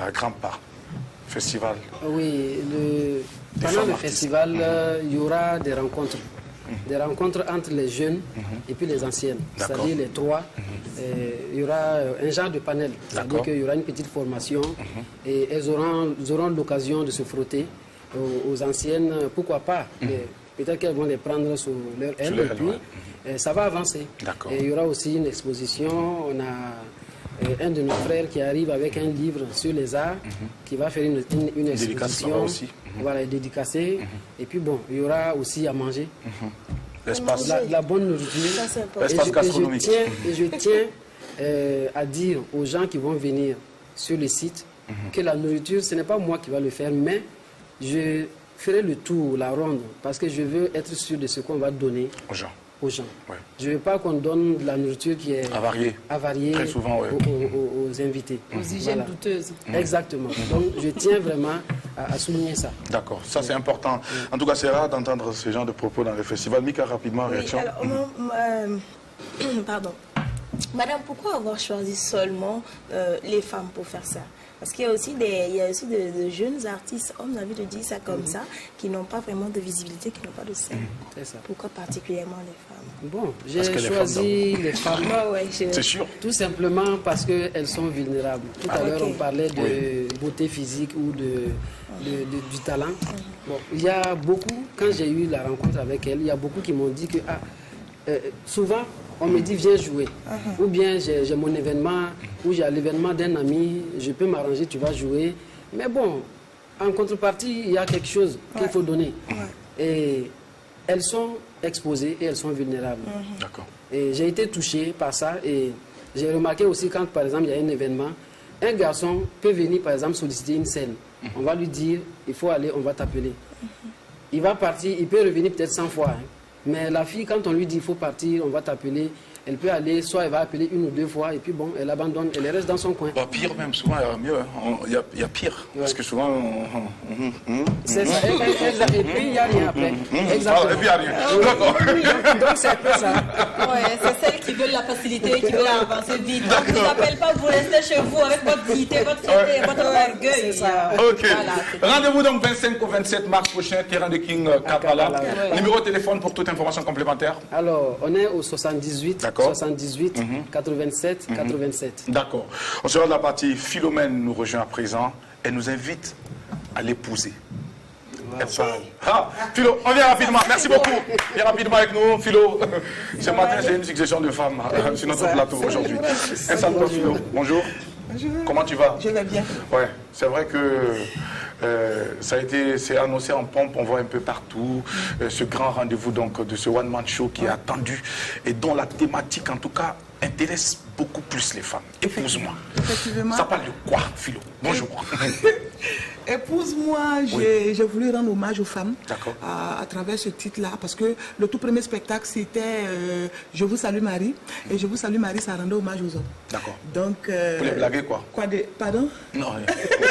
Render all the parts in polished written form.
à grands pas. Festival. Oui, pendant le festival, il y aura des rencontres. Des rencontres entre les jeunes et puis les anciennes, c'est-à-dire les trois. Il y aura un genre de panel, c'est-à-dire qu'il y aura une petite formation et elles auront l'occasion de se frotter aux anciennes, pourquoi pas. Peut-être qu'elles vont les prendre sur leur aile et puis ça va avancer. Et il y aura aussi une exposition, on a un de nos frères qui arrive avec un livre sur les arts, qui va faire une exposition, voilà, dédicacée. Et puis bon, il y aura aussi à manger. L'espace. La bonne nourriture. L'espace gastronomique. Et je tiens à dire aux gens qui vont venir sur le site que la nourriture, ce n'est pas moi qui va le faire, mais je ferai le tour, la ronde, parce que je veux être sûr de ce qu'on va donner aux gens. Je ne veux pas qu'on donne de la nourriture qui est avariée très souvent, aux invités. Aux hygiènes douteuses. Exactement. Donc je tiens vraiment à souligner ça. D'accord, ça c'est important. En tout cas, c'est rare d'entendre ce genre de propos dans les festivals. Mika, rapidement, réaction. Alors, pardon. Madame, pourquoi avoir choisi seulement les femmes pour faire ça? Parce qu'il y a aussi de jeunes artistes, hommes, j'ai envie de dire ça comme ça, qui n'ont pas vraiment de visibilité, qui n'ont pas de scène. Pourquoi particulièrement les femmes? Bon, j'ai choisi les femmes, c'est sûr. Tout simplement parce qu'elles sont vulnérables. Tout à l'heure, on parlait de beauté physique ou du talent. Bon, il y a beaucoup, quand j'ai eu la rencontre avec elles, il y a beaucoup qui m'ont dit que souvent, on me dit viens jouer, ou bien j'ai mon événement, ou j'ai l'événement d'un ami, je peux m'arranger, tu vas jouer. Mais bon, en contrepartie, il y a quelque chose qu'il faut donner. Et elles sont exposées et elles sont vulnérables. Et j'ai été touché par ça et j'ai remarqué aussi quand par exemple il y a un événement, un garçon peut venir par exemple solliciter une scène. On va lui dire, il faut aller, on va t'appeler. Il va partir, il peut revenir peut-être 100 fois. Mais la fille, quand on lui dit il faut partir, on va t'appeler, elle peut aller, soit elle va appeler une ou deux fois, et puis bon, elle abandonne, elle reste dans son coin. Bah, pire même, souvent il y a mieux, il y a pire, parce que souvent... C'est ça, et puis il n'y a rien après. Exactement. Et puis il n'y a rien, d'accord. Donc c'est un peu ça. Ouais, c'est celles qui veulent la facilité, qui veulent avancer vite. On ne vous appelle pas, vous restez chez vous avec votre dignité, votre fierté, votre orgueil. Ok. Rendez-vous donc 25 au 27 mars prochain, terrain de King Kampala. Numéro de téléphone pour toute information complémentaire. Alors, on est au 78 87 87. D'accord. On sera de la partie. Philomène nous rejoint à présent. Elle nous invite à l'épouser. Philo, on vient rapidement. Merci beaucoup. Viens rapidement avec nous, Philo. Ce matin, j'ai une succession de femmes sur notre plateau aujourd'hui. Installe-toi, Philo. Bonjour. Bonjour. Comment tu vas? Je vais bien. Ouais, c'est vrai que c'est annoncé en pompe, on voit un peu partout ce grand rendez-vous donc de ce one man show qui est attendu et dont la thématique en tout cas intéresse beaucoup plus les femmes. Épouse-moi. Effectivement. Ça parle de quoi, Philo? Bonjour. Épouse-moi, j'ai voulu rendre hommage aux femmes à travers ce titre-là, parce que le tout premier spectacle, c'était Je vous salue Marie, et Je vous salue Marie, ça rendait hommage aux hommes. D'accord. Donc... Vous les blaguez quoi? Pardon? Non.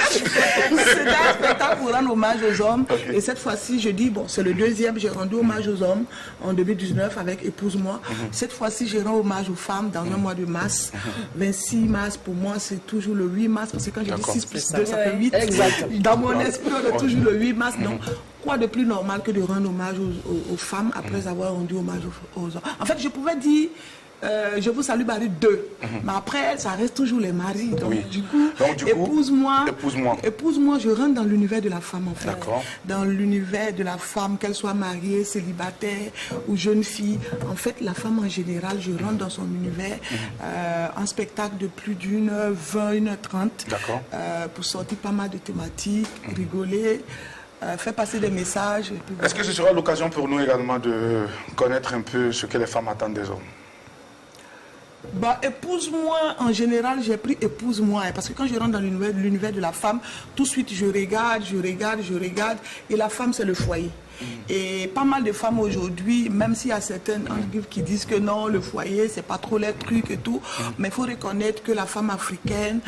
C'était un spectacle pour rendre hommage aux hommes, et cette fois-ci, je dis, bon, c'est le deuxième, j'ai rendu hommage aux hommes en 2019 avec Épouse-moi. Cette fois-ci, je rends hommage aux femmes dans un mois de mars. 26 mars, pour moi, c'est toujours le 8 mars, parce que quand je dis 6 plus 2, ça fait 8. Exactement. Dans mon esprit, on est toujours le 8 mars. Donc, quoi de plus normal que de rendre hommage aux femmes après avoir rendu hommage aux hommes? En fait, je pouvais dire Je vous salue Marie 2. Mais après, ça reste toujours les maris. Donc, du coup, épouse-moi, je rentre dans l'univers de la femme, en fait. Dans l'univers de la femme, qu'elle soit mariée, célibataire ou jeune fille. En fait, la femme en général, je rentre dans son univers. Un spectacle de plus d'une heure 20, 1h30. Pour sortir pas mal de thématiques, rigoler. Faire passer des messages. Est-ce que ce sera l'occasion pour nous également de connaître un peu ce que les femmes attendent des hommes? Bah, épouse-moi, en général, j'ai pris épouse-moi. Parce que quand je rentre dans l'univers de la femme, tout de suite, je regarde. Et la femme, c'est le foyer. Et pas mal de femmes aujourd'hui, même s'il y a certaines qui disent que non, le foyer, c'est pas trop les trucs et tout, mais il faut reconnaître que la femme africaine,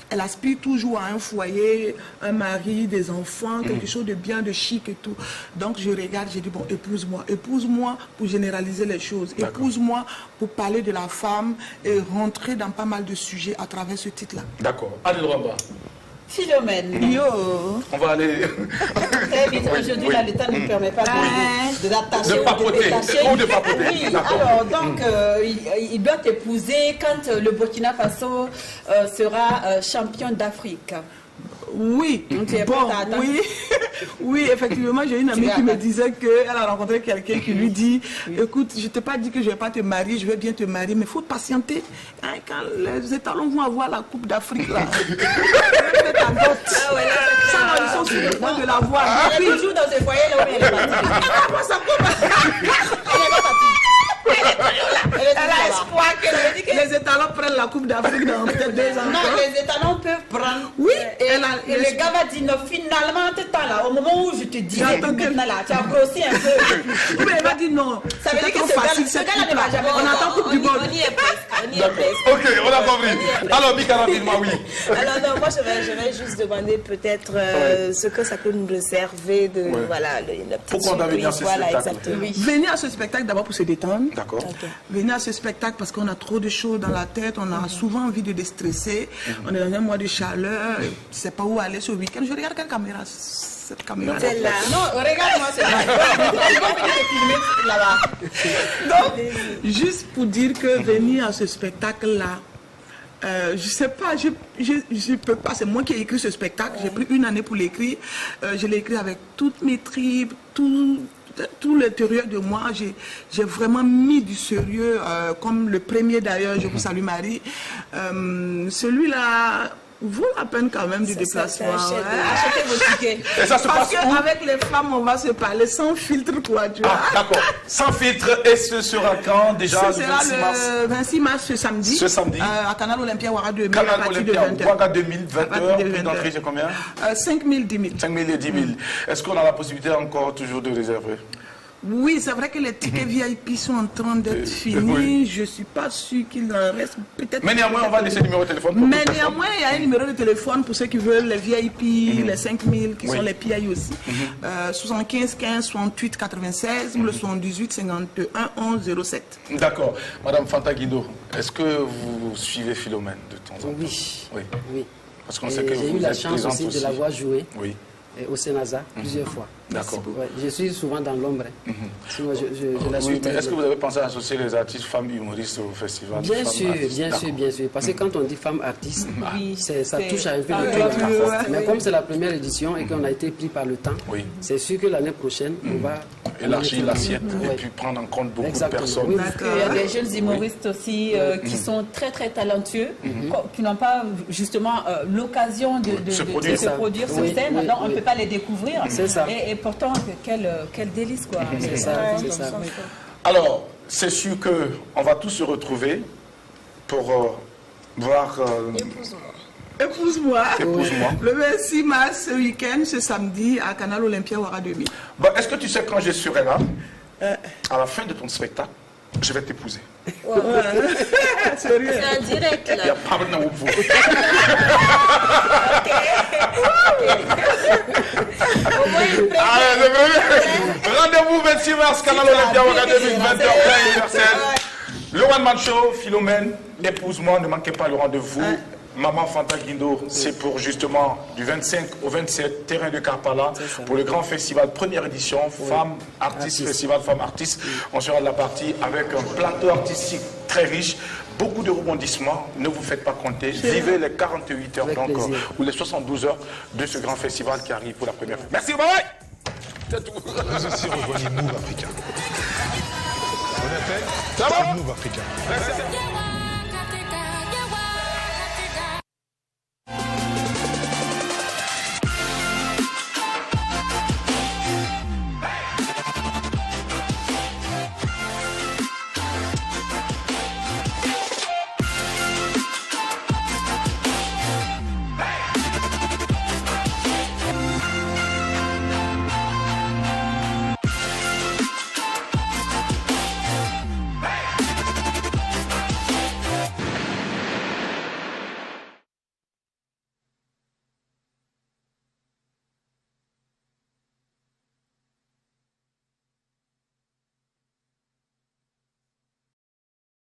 elle aspire toujours à un foyer, un mari, des enfants, quelque chose de bien, de chic et tout. Donc je regarde, j'ai dit, bon, épouse-moi. Épouse-moi pour généraliser les choses. Épouse-moi pour parler de la femme et rentrer dans pas mal de sujets à travers ce titre-là. D'accord. Allez, Rwanda. Philomène. Yo. On va aller... Très vite, aujourd'hui, là, le temps ne permet pas de l'attacher De ou papoter, de détacher. ou de papoter. Oui, D'accord. alors, donc, il doit t'épouser quand le Burkina Faso sera champion d'Afrique. Oui, Donc, tu es bon, prête à attendre? oui, oui, effectivement, j'ai une amie qui me disait qu'elle a rencontré quelqu'un qui lui dit, écoute, je t'ai pas dit que je vais pas te marier, je vais bien te marier, mais il faut patienter. Hein, quand les étalons vont avoir la Coupe d'Afrique, là, ta dot. Ah ouais, là, c'est Ça, clair. là, ils sont sur le point de l'avoir. Elle est toujours dans ce foyer là où elle est partie. Elle a espoir que les étalons prennent la Coupe d'Afrique dans peut-être 2 ans. Non, les étalons peuvent prendre. Oui, et elle a le gars va dire non, finalement, tu es là, au moment où je te dis, J'attends que- maintenant là, tu as grossi un peu. Mais elle m'a dit non. Ça veut C'était dire que trop ce facile, gars- cette ce gars-là ne va coupe-là. jamais On voir. attend Coupe du Monde. On y est presque. On y est presque. Ok, on a compris. Alors, Mika, rapidement, oui. Alors non, moi je vais juste demander peut-être ce que ça peut nous réserver de voilà la petite Pourquoi on doit venir à ce surprise. Voilà, spectacle? exactement. Venez à ce spectacle d'abord pour se détendre. D'accord. Venez à ce spectacle parce qu'on a trop de choses dans la tête, on a souvent envie de déstresser, on est dans un mois de chaleur, tu ne sais pas où aller ce week-end. Je regarde quelle caméra, cette caméra. Celle-là. Non, regarde-moi, c'est là. Ils vont venir te filmer là-bas. Donc, juste pour dire que venir à ce spectacle-là, je sais pas, je peux pas, c'est moi qui ai écrit ce spectacle, j'ai pris 1 année pour l'écrire, je l'ai écrit avec toutes mes tripes, tout l'intérieur de moi, j'ai vraiment mis du sérieux, comme le premier d'ailleurs, je vous salue Marie, celui-là vaut la peine quand même du déplacement. Achetez vos tickets. Et ça se Parce passe où? qu'avec les femmes, on va se parler sans filtre, quoi, tu vois. Ah, d'accord. Sans filtre, et ce sera quand déjà Ce le sera 26 mars? le 26 mars, ce samedi. Ce samedi. À Canal Olympia Ouara 2000, à Canal partir de Olympia, 20h. Ouaga 2000, À partir 20h, de prix 20h. d'entrée, c'est combien? 5 000, 10 000. 5 000 et 10 000. Est-ce qu'on a la possibilité encore toujours de réserver? Oui, c'est vrai que les tickets VIP sont en train d'être finis. oui. Je ne suis pas sûr qu'il en reste peut-être. Mais néanmoins, on va laisser le numéro de téléphone pour Mais toute personne. néanmoins, il y a un numéro de téléphone pour ceux qui veulent les VIP, les 5 000 qui Oui. sont les PI aussi. 75 15 68 96 ou le 78 51 11 07. D'accord. Madame Fanta Guido, est-ce que vous suivez Philomène de temps en temps? Oui. Oui. Oui. Parce qu'on Et sait que j'ai vous eu la êtes chance présente aussi aussi. de l'avoir joué Oui. au Sénasa plusieurs fois. D'accord. Ouais, je suis souvent dans l'ombre. Sinon, je la suis Oui, mais très est-ce que bien. vous avez pensé à associer les artistes femmes humoristes au festival? Bien Femmes sûr, artistes? bien sûr, D'accord. bien sûr. Parce que quand on dit femme artiste, Oui, ça c'est- touche à un peu Ah, de oui, tout. oui, Mais oui. comme c'est la première édition et qu'on a été pris par le temps, Oui. c'est sûr que l'année prochaine, on va Élargir l'assiette et Ouais. puis prendre en compte beaucoup Exactement. de personnes. Oui. Parce qu'il y a des jeunes humoristes aussi qui sont très très talentueux, qui n'ont pas justement l'occasion de Se se produire. produire sur Oui, scène, oui, donc on ne oui. peut pas les découvrir. C'est ça. Et pourtant, quel délice quoi. C'est ça, c'est ça. Alors, c'est sûr qu'on va tous se retrouver pour voir... Épouse-moi. Épouse-moi. Le 26 mars, ce week-end, ce samedi, à Canal Olympia Ouara 2000. Bon, est-ce que tu sais quand je serai là, à la fin de ton spectacle, je vais t'épouser. Sérieux. C'est en direct Il n'y a là. pas de vous. Au moins une première. Allez, c'est vrai. Rendez-vous 26 mars, Canal Olympia, Ouaga 2000, 20h, plein universel. Le One Man Show, Philomène, épouse-moi, ne manquez pas le rendez-vous. Maman Fanta Guindo, c'est pour justement du 25 au 27, terrain de Karpala, pour le grand festival, première édition, Femmes Artistes, Festival Femmes Artistes. On sera de la partie avec un plateau artistique très riche, beaucoup de rebondissements, ne vous faites pas compter, vivez les 48 heures Avec donc, plaisir. ou les 72 heures de ce grand festival qui arrive pour la première fois. Merci, bye bye. C'est tout. Vous aussi rejoignez Move Africa. On appelle Ça va? Move Africa. Merci.